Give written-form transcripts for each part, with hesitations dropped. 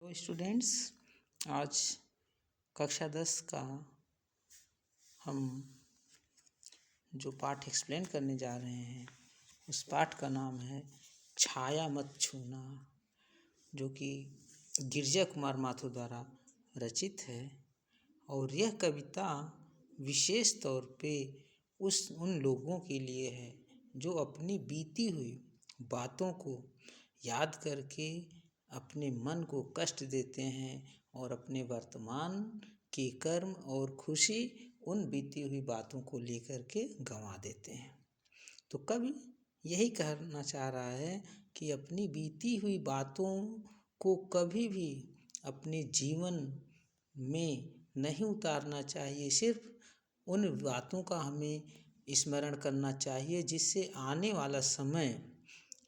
तो स्टूडेंट्स, आज कक्षा 10 का हम जो पाठ एक्सप्लेन करने जा रहे हैं उस पाठ का नाम है छाया मत छूना, जो कि गिरजा कुमार माथुर द्वारा रचित है। और यह कविता विशेष तौर पे उन लोगों के लिए है जो अपनी बीती हुई बातों को याद करके अपने मन को कष्ट देते हैं और अपने वर्तमान के कर्म और खुशी उन बीती हुई बातों को लेकर के गंवा देते हैं। तो कवि यही कहना चाह रहा है कि अपनी बीती हुई बातों को कभी भी अपने जीवन में नहीं उतारना चाहिए। सिर्फ उन बातों का हमें स्मरण करना चाहिए जिससे आने वाला समय,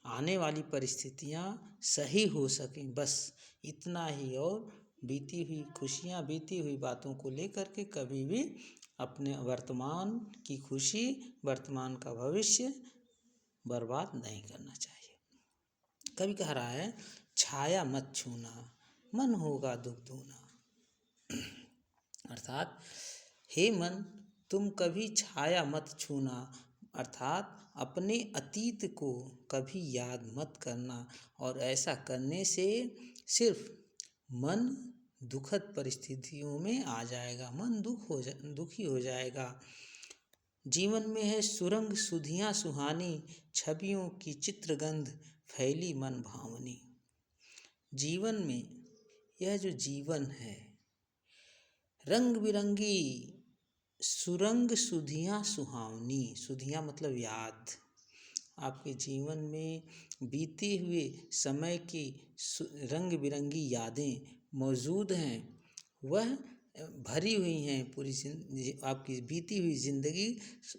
आने वाली परिस्थितियाँ सही हो सकें, बस इतना ही। और बीती हुई खुशियाँ, बीती हुई बातों को लेकर के कभी भी अपने वर्तमान की खुशी, वर्तमान का भविष्य बर्बाद नहीं करना चाहिए। कवि कह रहा है छाया मत छूना, मन होगा दुख दूना। अर्थात हे मन, तुम कभी छाया मत छूना, अर्थात अपने अतीत को कभी याद मत करना। और ऐसा करने से सिर्फ मन दुखद परिस्थितियों में आ जाएगा, मन दुखी हो जाएगा। जीवन में है सुरंग सुधियाँ सुहानी, छवियों की चित्रगंध फैली मन भावनी। जीवन में यह जो जीवन है, रंग बिरंगी सुरंग सुधियाँ सुहावनी, सुधियाँ मतलब याद। आपके जीवन में बीते हुए समय की रंग बिरंगी यादें मौजूद हैं, वह भरी हुई हैं। पूरी आपकी बीती हुई ज़िंदगी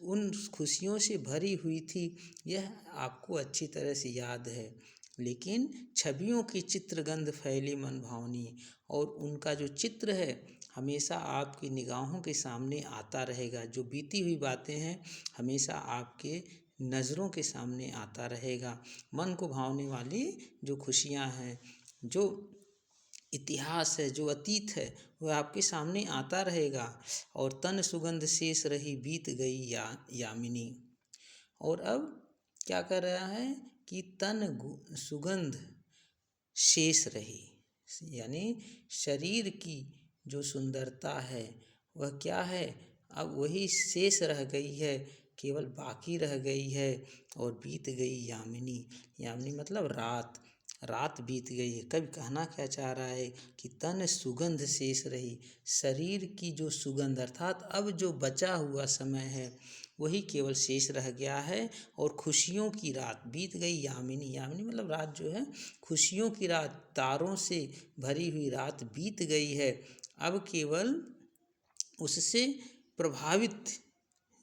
उन खुशियों से भरी हुई थी, यह आपको अच्छी तरह से याद है। लेकिन छवियों की चित्रगंध फैली मन भावनी, और उनका जो चित्र है हमेशा आपकी निगाहों के सामने आता रहेगा। जो बीती हुई बातें हैं हमेशा आपके नज़रों के सामने आता रहेगा। मन को भावने वाली जो खुशियाँ हैं, जो इतिहास है, जो अतीत है, वह आपके सामने आता रहेगा। और तन सुगंध शेष रही बीत गई यामिनी। और अब क्या कर रहा है कि तन सुगंध शेष रही, यानी शरीर की जो सुंदरता है वह क्या है, अब वही शेष रह गई है, केवल बाकी रह गई है। और बीत गई यामिनी, यामिनी मतलब रात, रात बीत गई है। कवि कहना क्या चाह रहा है कि तन सुगंध शेष रही, शरीर की जो सुगंध, अर्थात अब जो बचा हुआ समय है वही केवल शेष रह गया है। और खुशियों की रात बीत गई यामिनी, यामिनी मतलब रात जो है, खुशियों की रात, तारों से भरी हुई रात बीत गई है। अब केवल उससे प्रभावित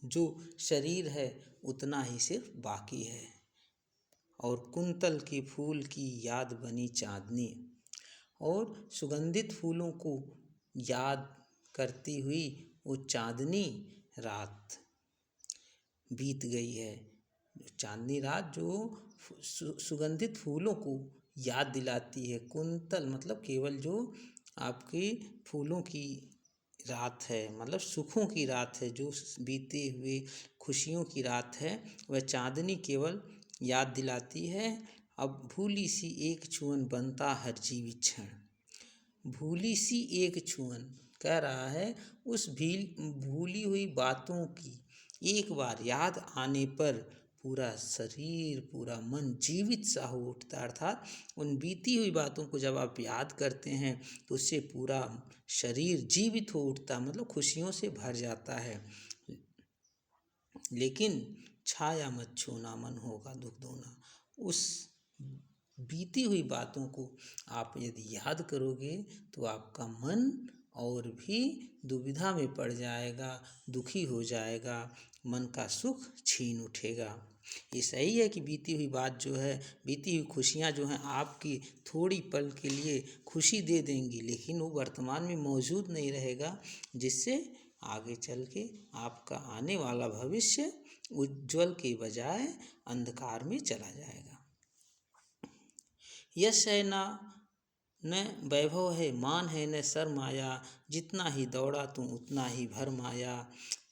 जो शरीर है उतना ही सिर्फ बाकी है। और कुंतल के फूल की याद बनी चांदनी, और सुगंधित फूलों को याद करती हुई वो चांदनी रात बीत गई है। चांदनी रात जो सुगंधित फूलों को याद दिलाती है। कुंतल मतलब केवल जो आपके फूलों की रात है, मतलब सुखों की रात है, जो बीते हुए खुशियों की रात है, वह चांदनी केवल याद दिलाती है। अब भूली सी एक छुअन बनता हर जीवित क्षण, भूली सी एक छुअन कह रहा है उस भूली हुई बातों की एक बार याद आने पर पूरा शरीर, पूरा मन जीवित सा हो उठता। अर्थात उन बीती हुई बातों को जब आप याद करते हैं तो उससे पूरा शरीर जीवित हो उठता, मतलब खुशियों से भर जाता है। लेकिन छाया मत छूना, मन होगा दुख दूना। उस बीती हुई बातों को आप यदि याद करोगे तो आपका मन और भी दुविधा में पड़ जाएगा, दुखी हो जाएगा, मन का सुख छीन उठेगा। ये सही है कि बीती हुई बात जो है, बीती हुई खुशियाँ जो हैं आपकी थोड़ी पल के लिए खुशी दे देंगी, लेकिन वो वर्तमान में मौजूद नहीं रहेगा, जिससे आगे चल के आपका आने वाला भविष्य उज्जवल के बजाय अंधकार में चला जाएगा। यश है ना न वैभव है मान है न शर्म आया, जितना ही दौड़ा तू उतना ही भरम आया।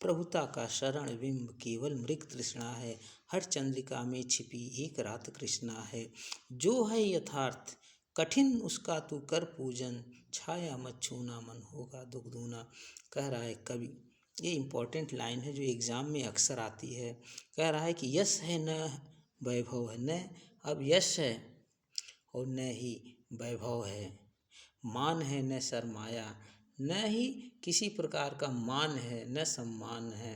प्रभुता का शरण बिंब केवल मृग तृष्णा है, हर चंद्रिका में छिपी एक रात कृष्णा है। जो है यथार्थ कठिन उसका तू कर पूजन, छाया मत छूना मन होगा दुख दूना। कह रहा है कवि, ये इम्पोर्टेंट लाइन है जो एग्ज़ाम में अक्सर आती है। कह रहा है कि यश है न वैभव है, न अब यश है और न ही वैभव है, मान है न शर्माया, न ही किसी प्रकार का मान है न सम्मान है।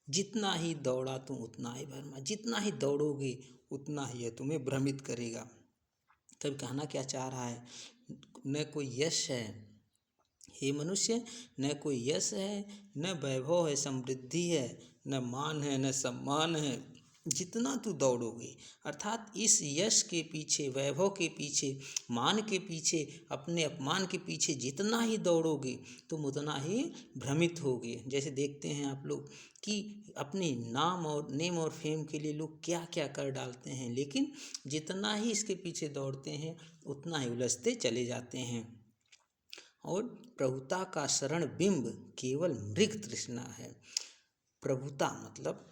जितना ही दौड़ा तुम उतना ही भरमा, जितना ही दौड़ोगे उतना ही यह तुम्हें भ्रमित करेगा। तब कहना क्या चाह रहा है, न कोई यश है हे मनुष्य, न कोई यश है न वैभव है, समृद्धि है न मान है न सम्मान है। जितना तू दौड़ोगे अर्थात इस यश के पीछे, वैभव के पीछे, मान के पीछे, अपने अपमान के पीछे जितना ही दौड़ोगे तुम उतना ही भ्रमित होगे। जैसे देखते हैं आप लोग कि अपने नाम और नेम और फेम के लिए लोग क्या क्या कर डालते हैं, लेकिन जितना ही इसके पीछे दौड़ते हैं उतना ही उलझते चले जाते हैं। और प्रभुता का शरण बिंब केवल मृग तृष्णा है। प्रभुता मतलब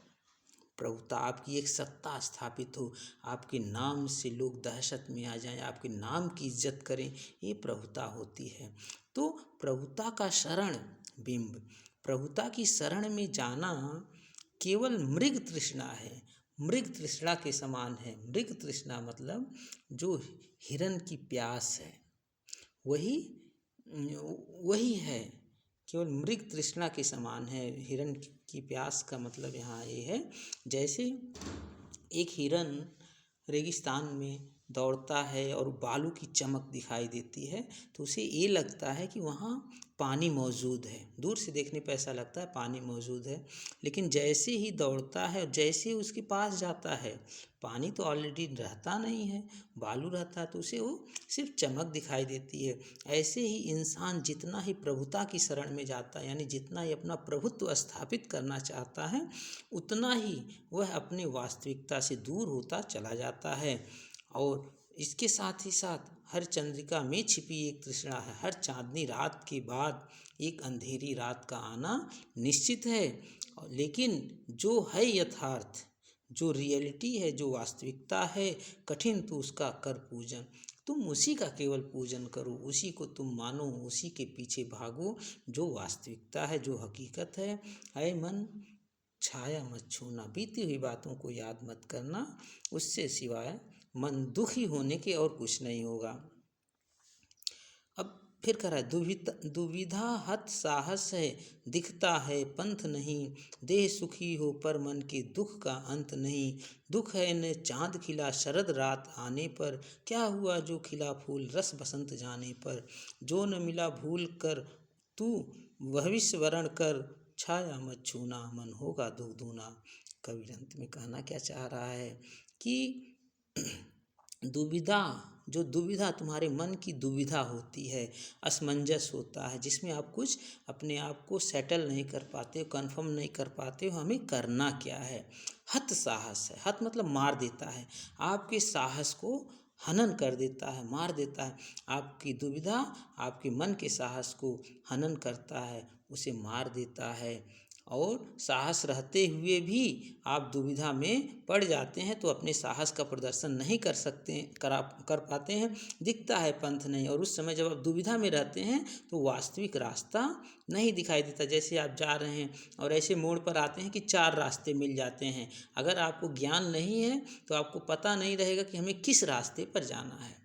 प्रभुता, आपकी एक सत्ता स्थापित हो, आपके नाम से लोग दहशत में आ जाएं, आपके नाम की इज्जत करें, ये प्रभुता होती है। तो प्रभुता का शरण बिंब, प्रभुता की शरण में जाना केवल मृग तृष्णा है, मृग तृष्णा के समान है। मृग तृष्णा मतलब जो हिरण की प्यास है वही वही है, केवल मृग तृष्णा के समान है। हिरण की प्यास का मतलब यहाँ ये है, जैसे एक हिरण रेगिस्तान में दौड़ता है और बालू की चमक दिखाई देती है तो उसे ये लगता है कि वहाँ पानी मौजूद है, दूर से देखने पर ऐसा लगता है पानी मौजूद है। लेकिन जैसे ही दौड़ता है और जैसे ही उसके पास जाता है, पानी तो ऑलरेडी रहता नहीं है, बालू रहता है, तो उसे वो सिर्फ चमक दिखाई देती है। ऐसे ही इंसान जितना ही प्रभुता की शरण में जाता है, यानी जितना ही अपना प्रभुत्व स्थापित करना चाहता है, उतना ही वह अपनी वास्तविकता से दूर होता चला जाता है। और इसके साथ ही साथ हर चंद्रिका में छिपी एक तृष्णा है, हर चांदनी रात के बाद एक अंधेरी रात का आना निश्चित है। लेकिन जो है यथार्थ, जो रियलिटी है, जो वास्तविकता है, कठिन तो उसका कर पूजन, तुम उसी का केवल पूजन करो, उसी को तुम मानो, उसी के पीछे भागो जो वास्तविकता है, जो हकीकत है। ऐ मन छाया मत छूना, बीती हुई बातों को याद मत करना, उससे सिवाय मन दुखी होने के और कुछ नहीं होगा। अब फिर कह रहा है दुविधा हत साहस है, दिखता है पंथ नहीं, देह सुखी हो पर मन के दुख का अंत नहीं। दुख है न चाँद खिला शरद रात आने पर, क्या हुआ जो खिला फूल रस बसंत जाने पर। जो न मिला भूल कर तू भविष्य वरण कर, छाया मत छूना मन होगा दुख दूना। कवि अंत में कहना क्या चाह रहा है कि दुविधा, जो दुविधा तुम्हारे मन की दुविधा होती है, असमंजस होता है, जिसमें आप कुछ अपने आप को सेटल नहीं कर पाते हो, कन्फर्म नहीं कर पाते हो हमें करना क्या है। हत साहस है, हत मतलब मार देता है, आपके साहस को हनन कर देता है, मार देता है। आपकी दुविधा आपके मन के साहस को हनन करता है, उसे मार देता है। और साहस रहते हुए भी आप दुविधा में पड़ जाते हैं तो अपने साहस का प्रदर्शन नहीं कर पाते हैं, दिखता है पंथ नहीं। और उस समय जब आप दुविधा में रहते हैं तो वास्तविक रास्ता नहीं दिखाई देता। जैसे आप जा रहे हैं और ऐसे मोड़ पर आते हैं कि 4 रास्ते मिल जाते हैं, अगर आपको ज्ञान नहीं है तो आपको पता नहीं रहेगा कि हमें किस रास्ते पर जाना है।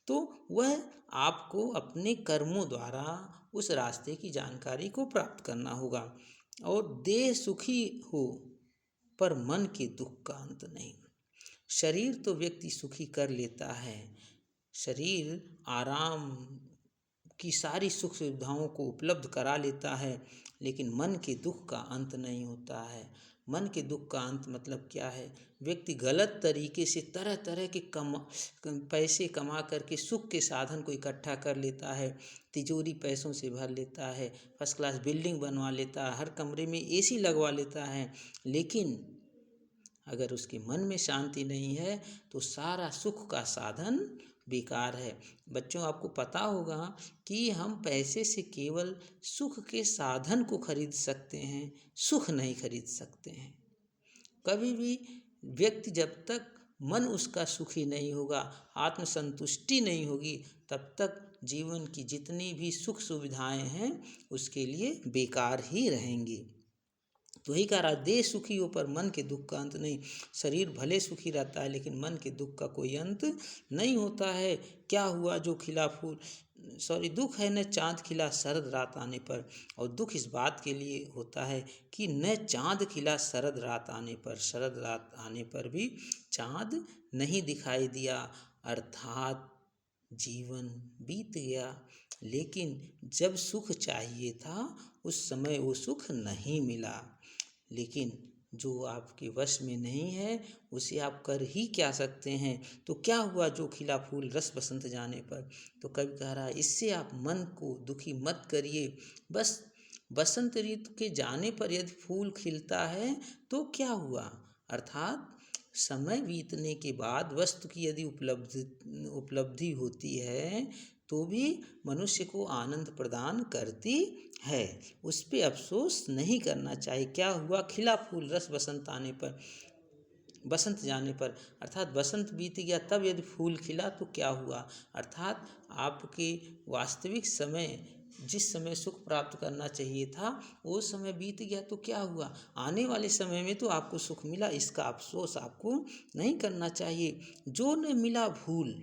तो वह आपको अपने कर्मों द्वारा उस रास्ते की जानकारी को प्राप्त करना होगा। और देह सुखी हो पर मन के दुख का अंत नहीं। शरीर तो व्यक्ति सुखी कर लेता है, शरीर आराम की सारी सुख सुविधाओं को उपलब्ध करा लेता है, लेकिन मन के दुख का अंत नहीं होता है। मन के दुख का अंत मतलब क्या है, व्यक्ति गलत तरीके से तरह तरह के पैसे कमा करके सुख के साधन को इकट्ठा कर लेता है, तिजोरी पैसों से भर लेता है, फर्स्ट क्लास बिल्डिंग बनवा लेता है, हर कमरे में एसी लगवा लेता है, लेकिन अगर उसके मन में शांति नहीं है तो सारा सुख का साधन बेकार है। बच्चों, आपको पता होगा कि हम पैसे से केवल सुख के साधन को खरीद सकते हैं, सुख नहीं खरीद सकते हैं। कभी भी व्यक्ति जब तक मन उसका सुखी नहीं होगा, आत्मसंतुष्टि नहीं होगी, तब तक जीवन की जितनी भी सुख सुविधाएं हैं उसके लिए बेकार ही रहेंगी। तो वही कह रहा, देह सुखी हो पर मन के दुख का अंत नहीं। शरीर भले सुखी रहता है लेकिन मन के दुख का कोई अंत नहीं होता है। क्या हुआ जो खिला फूल, दुख है न चाँद खिला शरद रात आने पर। और दुख इस बात के लिए होता है कि न चाँद खिला शरद रात आने पर, शरद रात आने पर भी चाँद नहीं दिखाई दिया, अर्थात जीवन बीत गया। लेकिन जब सुख चाहिए था उस समय वो सुख नहीं मिला। लेकिन जो आपके वश में नहीं है उसे आप कर ही क्या सकते हैं। तो क्या हुआ जो खिला फूल रस बसंत जाने पर। तो कवि कह रहा है, इससे आप मन को दुखी मत करिए। बस बसंत ऋतु के जाने पर यदि फूल खिलता है तो क्या हुआ, अर्थात समय बीतने के बाद वस्तु की यदि उपलब्धि होती है तो भी मनुष्य को आनंद प्रदान करती है, उस पर अफसोस नहीं करना चाहिए। क्या हुआ, खिला फूल रस बसंत आने पर, बसंत जाने पर, अर्थात बसंत बीत गया तब यदि फूल खिला तो क्या हुआ, अर्थात आपके वास्तविक समय, जिस समय सुख प्राप्त करना चाहिए था वो समय बीत गया तो क्या हुआ, आने वाले समय में तो आपको सुख मिला, इसका अफसोस आपको नहीं करना चाहिए। जो न मिला भूल,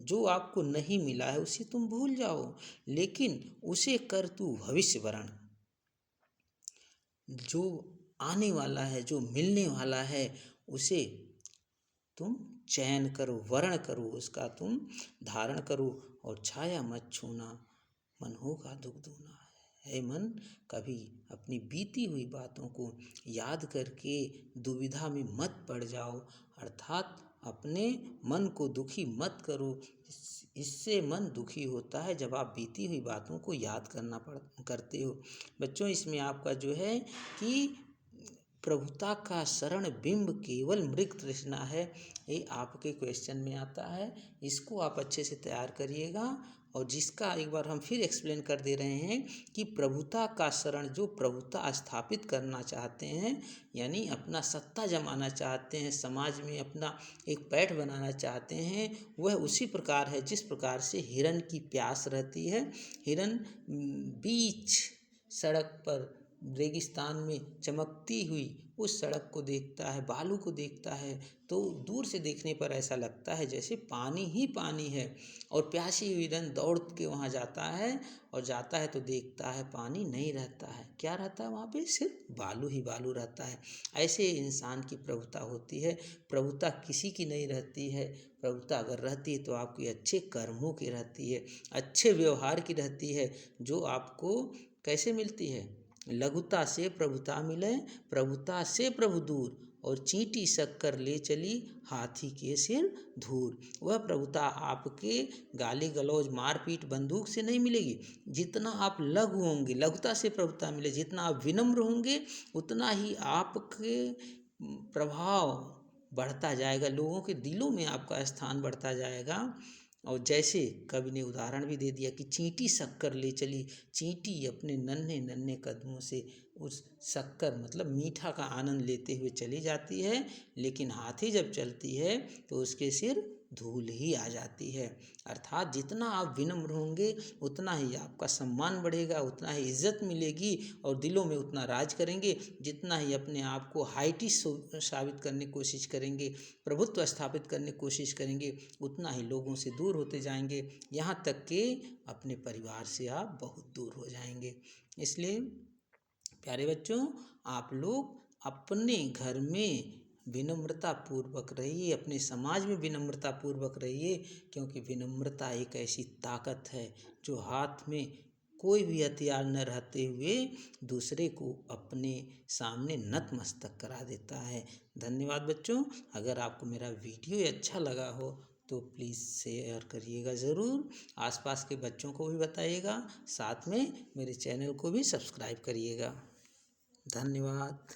जो आपको नहीं मिला है उसे तुम भूल जाओ, लेकिन उसे कर तू भविष्य वरण। जो आने वाला है, जो मिलने वाला है, उसे तुम चयन करो, वर्ण करो, उसका तुम धारण करो। और छाया मत छूना, मन होगा दुख दूना। है मन, कभी अपनी बीती हुई बातों को याद करके दुविधा में मत पड़ जाओ, अर्थात अपने मन को दुखी मत करो। इससे मन दुखी होता है जब आप बीती हुई बातों को याद करते हो। बच्चों, इसमें आपका जो है कि प्रभुता का शरण बिंब केवल मृग तृष्णा है, ये आपके क्वेश्चन में आता है। इसको आप अच्छे से तैयार करिएगा। और जिसका एक बार हम फिर एक्सप्लेन कर दे रहे हैं कि प्रभुता का शरण, जो प्रभुता स्थापित करना चाहते हैं, यानी अपना सत्ता जमाना चाहते हैं, समाज में अपना एक पैठ बनाना चाहते हैं, वह उसी प्रकार है जिस प्रकार से हिरन की प्यास रहती है। हिरन बीच सड़क पर रेगिस्तान में चमकती हुई उस सड़क को देखता है, बालू को देखता है, तो दूर से देखने पर ऐसा लगता है जैसे पानी ही पानी है। और प्यासी हुई हिरन दौड़ के वहाँ जाता है, और जाता है तो देखता है पानी नहीं रहता है, क्या रहता है वहाँ पे, सिर्फ बालू ही बालू रहता है। ऐसे इंसान की प्रभुता होती है। प्रभुता किसी की नहीं रहती है। प्रभुता अगर रहती है तो आपकी अच्छे कर्मों की रहती है, अच्छे व्यवहार की रहती है, जो आपको कैसे मिलती है। लघुता से प्रभुता मिले, प्रभुता से प्रभु दूर, और चींटी शक्कर ले चली हाथी के सिर धूर। वह प्रभुता आपके गाली गलौज मारपीट बंदूक से नहीं मिलेगी। जितना आप लघु होंगे, लघुता से प्रभुता मिले, जितना आप विनम्र होंगे उतना ही आपके प्रभाव बढ़ता जाएगा, लोगों के दिलों में आपका स्थान बढ़ता जाएगा। और जैसे कवि ने उदाहरण भी दे दिया कि चींटी शक्कर ले चली, चींटी अपने नन्हे नन्हे कदमों से उस शक्कर मतलब मीठा का आनंद लेते हुए चली जाती है, लेकिन हाथी जब चलती है तो उसके सिर धूल ही आ जाती है। अर्थात जितना आप विनम्र होंगे उतना ही आपका सम्मान बढ़ेगा, उतना ही इज्जत मिलेगी, और दिलों में उतना राज करेंगे। जितना ही अपने आप को हाईटी साबित करने की कोशिश करेंगे, प्रभुत्व स्थापित करने की कोशिश करेंगे, उतना ही लोगों से दूर होते जाएंगे, यहाँ तक कि अपने परिवार से आप बहुत दूर हो जाएंगे। इसलिए प्यारे बच्चों, आप लोग अपने घर में विनम्रता पूर्वक रहिए, अपने समाज में विनम्रता पूर्वक रहिए, क्योंकि विनम्रता एक ऐसी ताकत है जो हाथ में कोई भी हथियार न रहते हुए दूसरे को अपने सामने नतमस्तक करा देता है। धन्यवाद बच्चों। अगर आपको मेरा वीडियो अच्छा लगा हो तो प्लीज़ शेयर करिएगा ज़रूर, आसपास के बच्चों को भी बताइएगा, साथ में मेरे चैनल को भी सब्सक्राइब करिएगा। धन्यवाद।